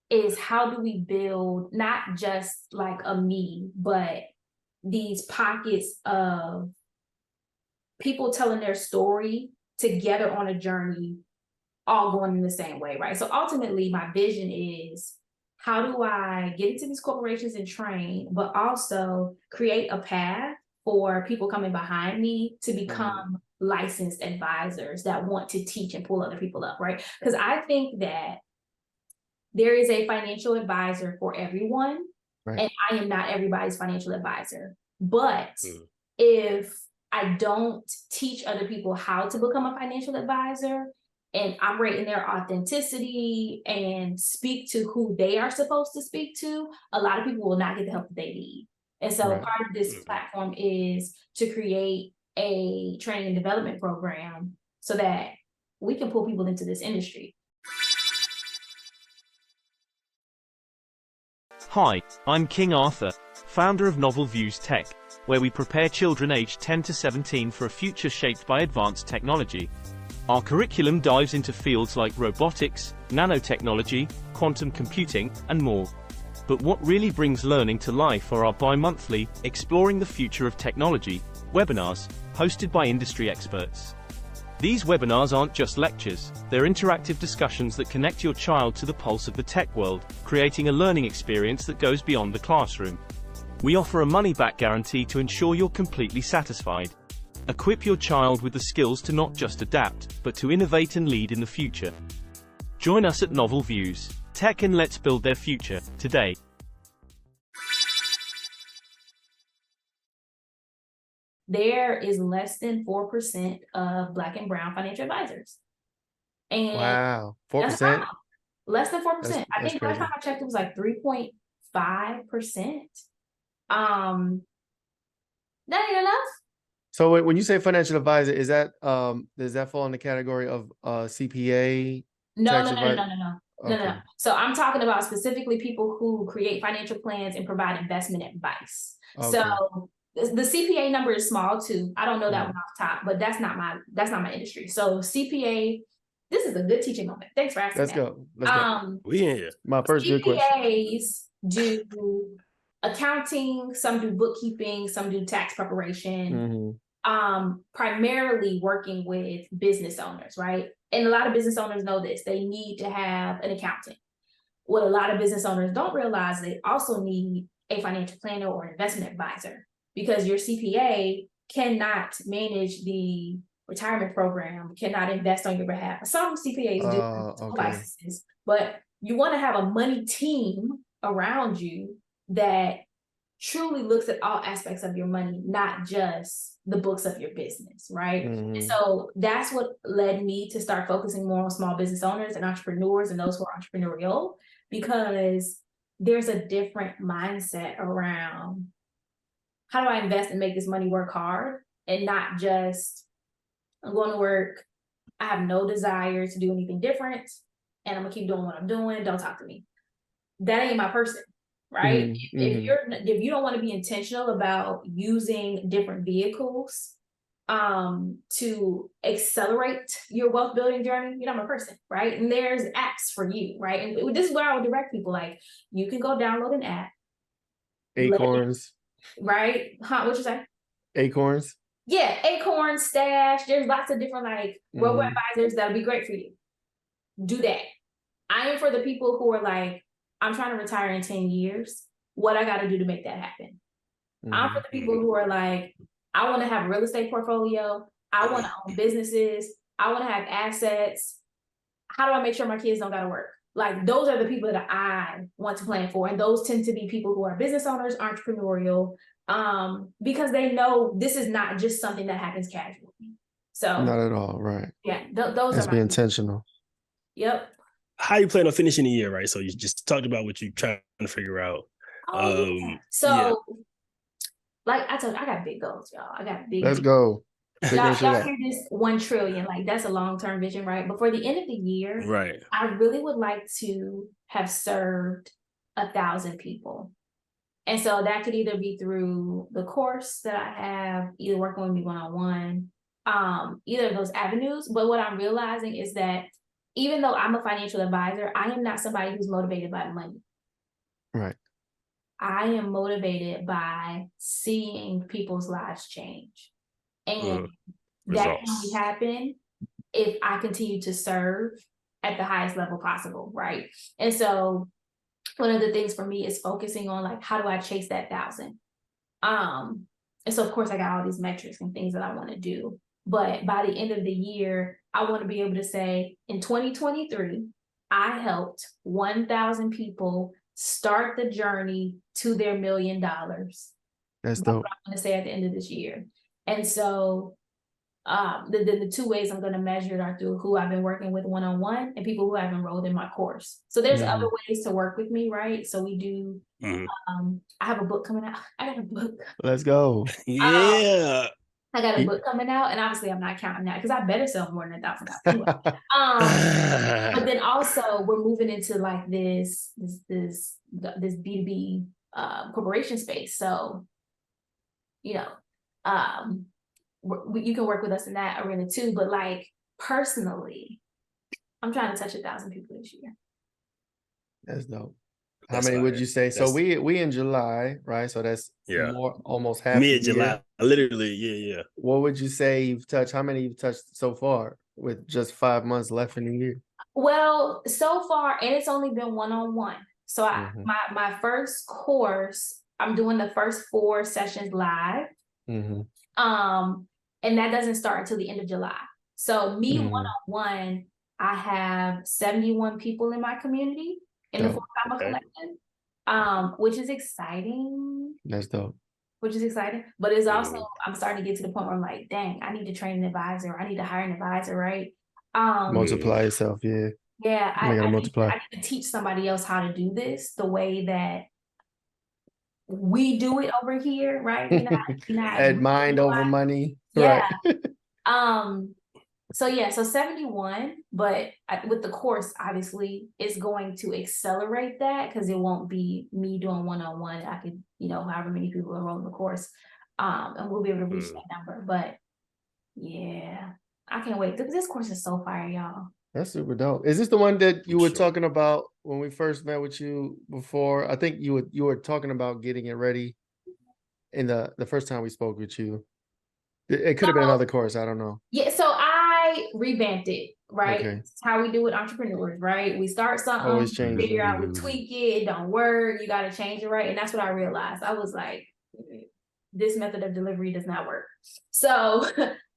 C: is how do we build not just like a me, but these pockets of people telling their story together on a journey all going in the same way, right? So ultimately, my vision is, how do I get into these corporations and train, but also create a path for people coming behind me to become licensed advisors that want to teach and pull other people up, right? Because I think that there is a financial advisor for everyone, and I am not everybody's financial advisor. But if I don't teach other people how to become a financial advisor, and operate in their authenticity and speak to who they are supposed to speak to, a lot of people will not get the help that they need. And so part of this platform is to create a training and development program so that we can pull people into this industry.
D: Hi, I'm King Arthur, founder of Novel Views Tech, where we prepare children aged 10 to 17 for a future shaped by advanced technology. Our curriculum dives into fields like robotics, nanotechnology, quantum computing, and more. But what really brings learning to life are our bi-monthly, Exploring the Future of Technology, webinars, hosted by industry experts. These webinars aren't just lectures, they're interactive discussions that connect your child to the pulse of the tech world, creating a learning experience that goes beyond the classroom. We offer a money-back guarantee to ensure you're completely satisfied. Equip your child with the skills to not just adapt, but to innovate and lead in the future. Join us at Novel Views Tech, and let's build their future today.
C: There is less than 4% of Black and Brown financial advisors. And
A: wow, 4%?
C: Less than 4%. I think
A: crazy.
C: last time I checked, it was like 3.5%. That ain't enough.
A: So when you say financial advisor, is that does that fall in the category of CPA?
C: No. So I'm talking about specifically people who create financial plans and provide investment advice. Okay. So the CPA number is small too. I don't know that one off top, but that's not my industry. So CPA, this is a good teaching moment. Thanks for asking. Let's
A: go.
B: We in here.
A: My first good question.
C: CPAs do accounting, some do bookkeeping, some do tax preparation. Primarily working with business owners, right? And a lot of business owners know this. They need to have an accountant. What a lot of business owners don't realize, they also need a financial planner or investment advisor, because your CPA cannot manage the retirement program, cannot invest on your behalf. Some CPAs do licenses, but you want to have a money team around you that truly looks at all aspects of your money, not just the books of your business, right? And so that's what led me to start focusing more on small business owners and entrepreneurs and those who are entrepreneurial, because there's a different mindset around, how do I invest and make this money work hard, and not just, I'm going to work, I have no desire to do anything different, and I'm gonna keep doing what I'm doing, don't talk to me. That ain't my person. Right? If you don't want to be intentional about using different vehicles to accelerate your wealth building journey, you're not my person, right? And there's apps for you, right? And this is where I would direct people. Like, you can go download an app.
A: Acorns.
C: Right? What you say?
A: Acorns.
C: Yeah, Acorns, Stash. There's lots of different robo advisors that'll be great for you. Do that. I am for the people who are like, I'm trying to retire in 10 years. What I got to do to make that happen? I'm for the people who are like, I want to have a real estate portfolio. I want to own businesses. I want to have assets. How do I make sure my kids don't got to work? Like, those are the people that I want to plan for. And those tend to be people who are business owners, entrepreneurial, because they know this is not just something that happens casually. So
A: not at all, right?
C: Yeah, those
A: Let's be intentional.
C: Yep.
B: How you plan on finishing the year, right? So you just talked about what you're trying to figure out.
C: Like I told you, I got big goals, y'all. I got big.
A: Let's go.
C: Y'all hear this 1 trillion? Like, that's a long-term vision, right? Before the end of the year,
B: right,
C: I really would like to have served 1,000 people. And so that could either be through the course that I have, either working with me one-on-one, either of those avenues. But what I'm realizing is that even though I'm a financial advisor, I am not somebody who's motivated by money.
A: Right.
C: I am motivated by seeing people's lives change. And that can only happen if I continue to serve at the highest level possible, right? And so one of the things for me is focusing on like, how do I chase that 1,000? And so of course I got all these metrics and things that I want to do. But by the end of the year, I want to be able to say in 2023, I helped 1,000 people start the journey to their $1 million.
A: That's dope.
C: What I'm going to say at the end of this year. And so the two ways I'm going to measure it are through who I've been working with one-on-one and people who have enrolled in my course. So there's other ways to work with me, right? So we do, I have a book coming out. I got a book.
A: Let's go.
B: Yeah.
C: I got a book coming out, and obviously I'm not counting that because I better sell more than 1,000 copies. But then also we're moving into like this B2B corporation space. So, you know, you can work with us in that arena too. But like personally, I'm trying to touch 1,000 people this year.
A: That's dope. How many would you say? So we in July, right? So that's more almost half
B: mid-July, literally. Yeah.
A: What would you say you've touched? How many you've touched so far with just 5 months left in the year?
C: Well, so far, and it's only been one-on-one. So my first course, I'm doing the first 4 sessions live. And that doesn't start until the end of July. So me one-on-one, I have 71 people in my community in the full-time collection, which is exciting.
A: That's dope.
C: Which is exciting, but it's also, I'm starting to get to the point where I'm like, dang, I need to train an advisor. I need to hire an advisor, right?
A: Multiply yourself, yeah.
C: Yeah, I need to teach somebody else how to do this the way that we do it over here, right? You're not
A: Add mind over money.
C: Yeah.
A: Right.
C: So 71, but with the course, obviously, it's going to accelerate that because it won't be me doing one-on-one. I could, however many people enroll in the course, and we'll be able to reach that number. But yeah, I can't wait. This course is so fire, y'all.
A: That's super dope. Is this the one that you were talking about when we first met with you before? I think you were talking about getting it ready in the first time we spoke with you. It could have been another course. I don't know.
C: Yeah, so I revamped it, right?
A: Okay.
C: It's how we do with entrepreneurs, right? We start something, figure out, we tweak it don't work, you got to change it, right? And that's what I realized. I was like, this method of delivery does not work. So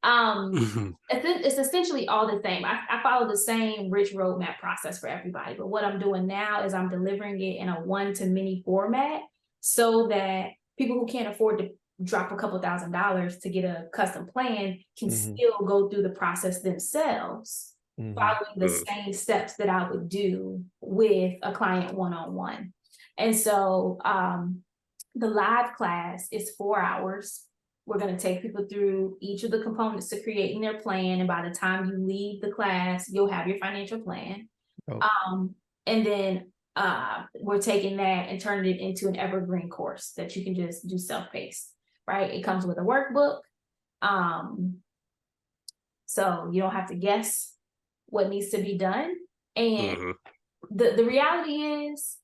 C: it's essentially all the same. I follow the same rich roadmap process for everybody. But what I'm doing now is I'm delivering it in a one-to-many format so that people who can't afford to drop a couple $1,000s to get a custom plan can still go through the process themselves, following the same steps that I would do with a client one-on-one. And so the live class is 4 hours. We're going to take people through each of the components to creating their plan. And by the time you leave the class, you'll have your financial plan. And then we're taking that and turning it into an evergreen course that you can just do self-paced. Right? It comes with a workbook. So you don't have to guess what needs to be done. And the reality is,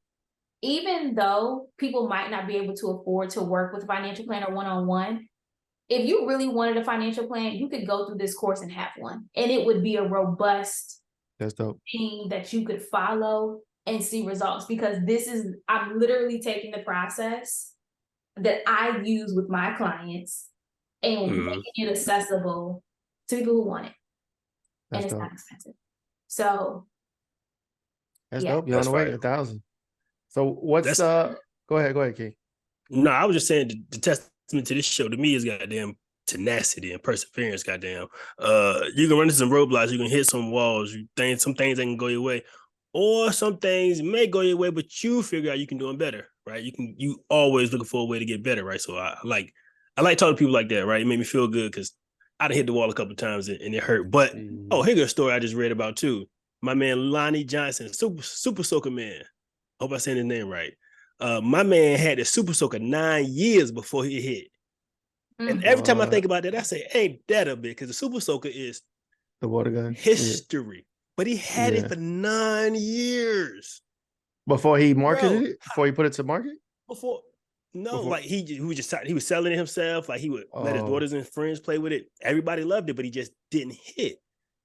C: even though people might not be able to afford to work with a financial planner one-on-one, if you really wanted a financial plan, you could go through this course and have one. And it would be a robust thing that you could follow and see results. Because I'm literally taking the process that I use with my clients and making it accessible to people who want it. And it's not expensive. So
A: that's dope. You're on the way to 1,000. So what's go ahead, Key.
B: No, I was just saying the testament to this show to me is goddamn tenacity and perseverance, goddamn. You can run into some roadblocks, you can hit some walls, some things that can go your way. Or some things may go your way, but you figure out you can do them better, right? You always looking for a way to get better, right? So I like talking to people like that, right? It made me feel good because I done hit the wall a couple of times and it hurt. But here's a story I just read about too. My man Lonnie Johnson, super soaker man. I hope I saying his name right. My man had the super soaker 9 years before he hit. And every time I think about that, I say, ain't that a bit? Because the super soaker is
A: the water gun
B: history. Yeah. But he had it for 9 years.
A: Before he marketed it? Before he put it to market?
B: Like he was selling it himself. Like he would let his daughters and friends play with it. Everybody loved it, but he just didn't hit.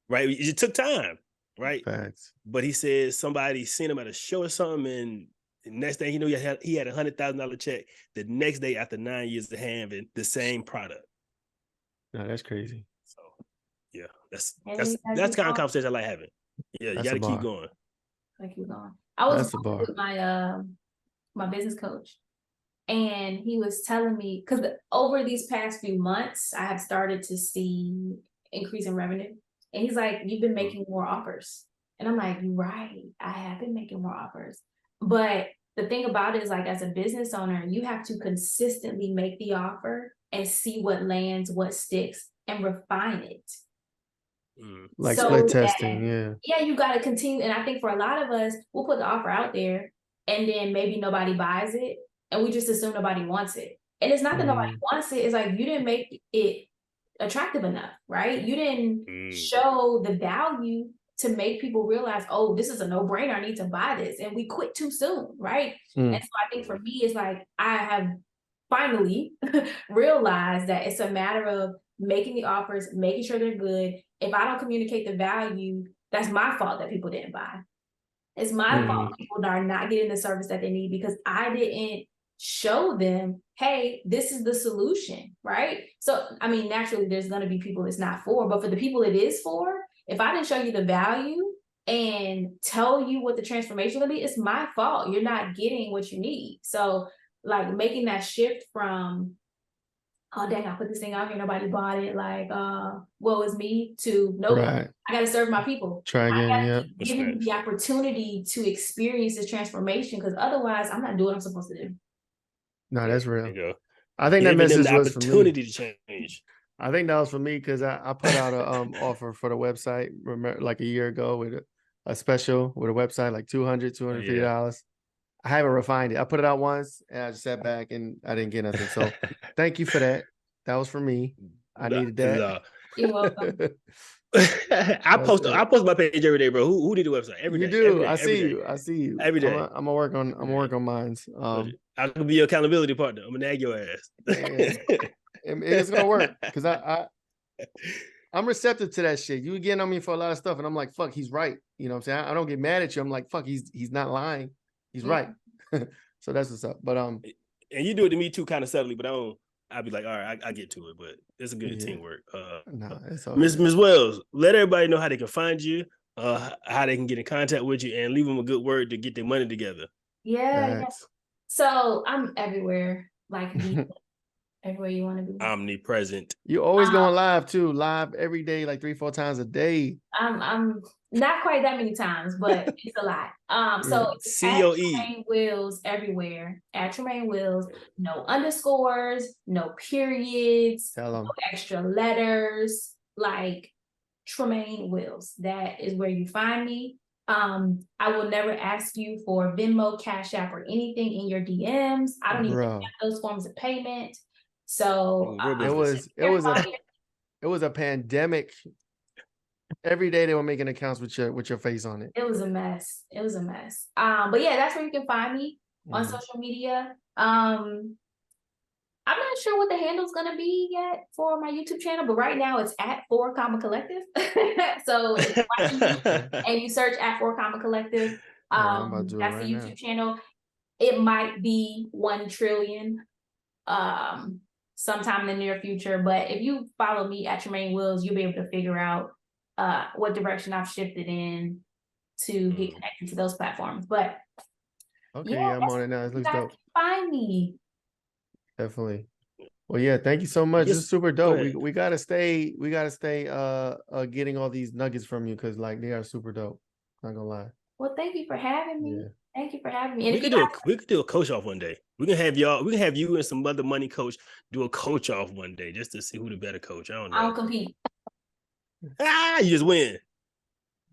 B: Right? It took time. right?
A: Facts.
B: But he said somebody seen him at a show or something, and the next thing he knew, he had $100,000 check the next day after 9 years of having the same product.
A: No, that's crazy.
B: So yeah, that's
C: And
B: the kind of conversation I like having. Yeah, you got to keep going.
C: I was with my my business coach, and he was telling me, because over these past few months, I have started to see increase in revenue. And he's like, you've been making more offers. And I'm like, right, I have been making more offers. But the thing about it is, like, as a business owner, you have to consistently make the offer and see what lands, what sticks, and refine it.
A: Like split testing,
C: yeah, you got to continue. And I think for a lot of us, we'll put the offer out there and then maybe nobody buys it, and we just assume nobody wants it. And it's not that nobody wants it, it's like you didn't make it attractive enough, right? You didn't show the value to make people realize, oh, this is a no-brainer, I need to buy this. And we quit too soon, right? And so I think for me, it's like I have finally realized that it's a matter of making the offers, making sure they're good. If I don't communicate the value, that's my fault that people didn't buy. It's my fault people are not getting the service that they need because I didn't show them, hey, this is the solution, right? So, I mean, naturally, there's going to be people it's not for, but for the people it is for, if I didn't show you the value and tell you what the transformation will be, it's my fault. You're not getting what you need. So, like, making that shift from, oh dang, I put this thing out here, nobody bought it, like woe is me, to nope, I gotta serve my people.
A: Try again,
C: give me the opportunity to experience this transformation, because otherwise I'm not doing what I'm supposed to do.
A: No, that's real. I think that message was for me.
B: Opportunity to change.
A: I think that was for me because I put out a offer for the website, remember, like a year ago, with a special with a website, like $250. I haven't refined it. I put it out once and I just sat back and I didn't get nothing. So thank you for that. That was for me. I needed that.
C: You're welcome.
B: I post my page every day, bro. Who did the website? Every day.
A: You do. I see you.
B: Every day.
A: I'm gonna work on mine.
B: I can be your accountability partner. I'm gonna nag your ass.
A: It's gonna work because I'm receptive to that shit. You getting on me for a lot of stuff, and I'm like, fuck, he's right. You know what I'm saying? I don't get mad at you. I'm like, fuck, he's not lying. He's right. So that's what's up. But
B: and you do it to me too, kind of subtly, but I'll be like, all right, I get to it, but it's a good teamwork. Miss Wells, let everybody know how they can find you, how they can get in contact with you, and leave them a good word to get their money together.
C: Yeah. So I'm everywhere, like everywhere you want to be.
B: Omnipresent.
A: You always going live too, live every day, like 3-4 times a day.
C: I'm not quite that many times, but it's a lot. So it's at Tremaine Wills everywhere. At Tremaine Wills, no underscores, no periods, no extra letters, like Tremaine Wills. That is where you find me. I will never ask you for Venmo, Cash App, or anything in your DMs. I don't even have those forms of payment. So
A: it was a pandemic. Every day they were making accounts with your face on it.
C: It was a mess. But yeah, that's where you can find me on social media. I'm not sure what the handle's gonna be yet for my YouTube channel, but right now it's at 4 Comma Collective. So if you're watching me and you search at 4 Comma Collective, that's the YouTube channel. It might be 1 trillion sometime in the near future, but if you follow me at Tremaine Wills, you'll be able to figure out what direction I've shifted in to get connected to those platforms. But
A: I'm on it now. It looks dope.
C: Find me.
A: Definitely. Well, yeah, thank you so much. This is super dope. We gotta stay getting all these nuggets from you because like they are super dope. Not gonna lie.
C: Well, thank you for having me.
A: Yeah.
C: Thank you for having me. And
B: we could do a coach off one day. We can have you and some other money coach do a coach off one day just to see who the better coach. I don't know.
C: I don't compete.
B: You just win.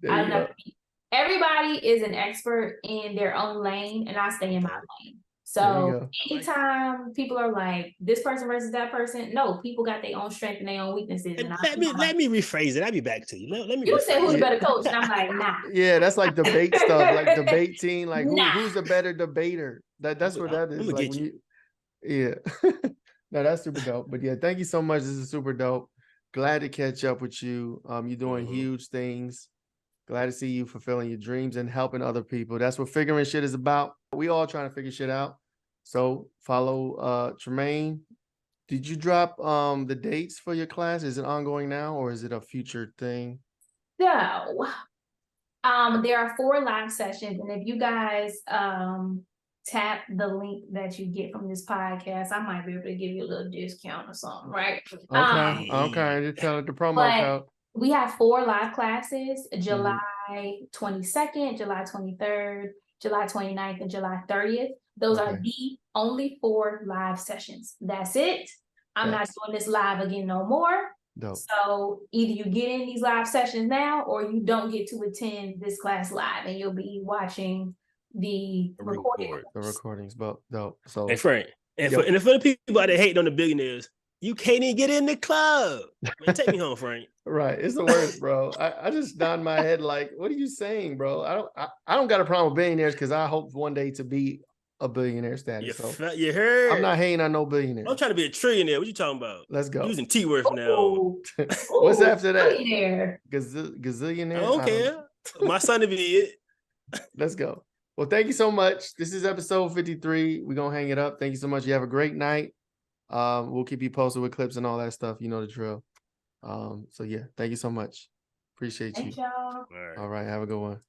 C: I don't compete. Everybody is an expert in their own lane, and I stay in my lane. So anytime people are like this person versus that person, no, people got their own strength and their own weaknesses. And
B: let me rephrase it. I'll be back to you. Let me.
C: You say who's the better coach, and I'm like, nah.
A: Yeah, that's like debate stuff, like debate team, like who's the better debater. That's what that is. Like no, that's super dope. But yeah, thank you so much. This is super dope. Glad to catch up with you. You're doing huge things. Glad to see you fulfilling your dreams and helping other people. That's what figuring shit is about. We all trying to figure shit out. So follow Tremaine. Did you drop the dates for your class? Is it ongoing now or is it a future thing?
C: So there are 4 live sessions, and if you guys tap the link that you get from this podcast, I might be able to give you a little discount or something, right?
A: Okay. Just tell it the promo code.
C: We have 4 live classes: July 22nd, July 23rd, July 29th, and July 30th. Those are the only 4 live sessions. That's it. I'm not doing this live again no more.
A: Dope.
C: So either you get in these live sessions now, or you don't get to attend this class live, and you'll be watching the
A: recordings. But dope. So
B: hey Frank, and for the people out there hating on the billionaires, you can't even get in the club. Man, take me home, Frank.
A: Right, it's the worst, bro. I just nod my head like, what are you saying, bro? I don't got a problem with billionaires because I hope one day to be a billionaire status.
B: You heard?
A: I'm not hating on no billionaire.
B: I'm trying to be a trillionaire. What you talking about?
A: Let's go.
B: Using T word from now.
A: What's after that?
C: Billionaire.
A: Gazillionaire?
B: I don't care. My son to be it.
A: Let's go. Well, thank you so much. This is episode 53. We're gonna hang it up. Thank you so much. You have a great night. We'll keep you posted with clips and all that stuff. You know the drill. So yeah, thank you so much. Appreciate you.
C: Thanks, y'all.
A: All right, have a good one.